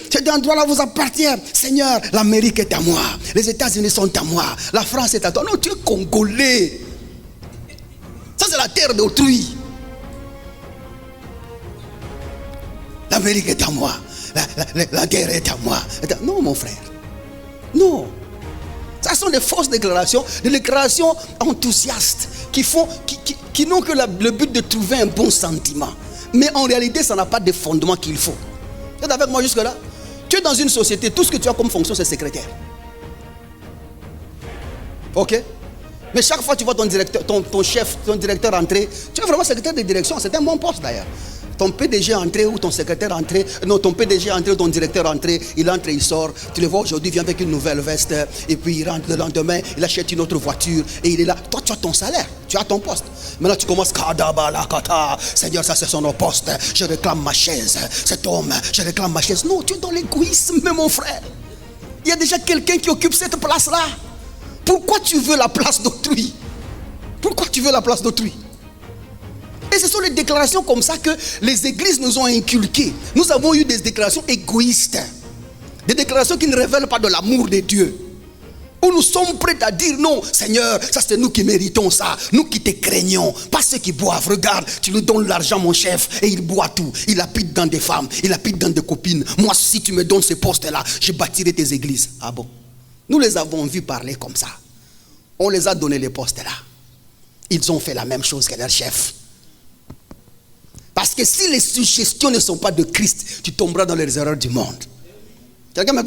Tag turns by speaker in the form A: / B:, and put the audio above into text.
A: cet endroit-là vous appartient. Seigneur, l'Amérique est à moi. Les États-Unis sont à moi. La France est à toi. Non, tu es Congolais. Ça, c'est la terre d'autrui. L'Amérique est à moi. La terre est à moi. Non, mon frère. Non. Ça sont des fausses déclarations, des déclarations enthousiastes qui n'ont que le but de trouver un bon sentiment. Mais en réalité, ça n'a pas de fondement qu'il faut. Tu es avec moi jusque-là? Tu es dans une société, tout ce que tu as comme fonction, c'est secrétaire. Ok? Mais chaque fois que tu vois ton directeur, ton chef, ton directeur entrer, tu es vraiment secrétaire de direction. C'est un bon poste d'ailleurs. Ton PDG entré ou ton secrétaire entré, non, ton PDG entré ou ton directeur entré, il entre, il sort. Tu le vois aujourd'hui, il vient avec une nouvelle veste, et puis il rentre le lendemain, il achète une autre voiture, et il est là. Toi, tu as ton salaire, tu as ton poste. Maintenant, tu commences, Seigneur, ça c'est son poste, je réclame ma chaise. Cet homme, je réclame ma chaise. Non, tu es dans l'égoïsme, mon frère. Il y a déjà quelqu'un qui occupe cette place-là. Pourquoi tu veux la place d'autrui? Pourquoi tu veux la place d'autrui? Et ce sont les déclarations comme ça que les églises nous ont inculquées. Nous avons eu des déclarations égoïstes. Des déclarations qui ne révèlent pas de l'amour de Dieu. Où nous sommes prêts à dire non, Seigneur, ça c'est nous qui méritons ça. Nous qui te craignons. Pas ceux qui boivent. Regarde, tu lui donnes l'argent, mon chef, et il boit tout. Il habite dans des femmes, il habite dans des copines. Moi, si tu me donnes ce poste-là, je bâtirai tes églises. Ah bon? Nous les avons vus parler comme ça. On les a donné les postes-là. Ils ont fait la même chose que leur chef. Parce que si les suggestions ne sont pas de Christ, tu tomberas dans les erreurs du monde. Quelqu'un me comprend?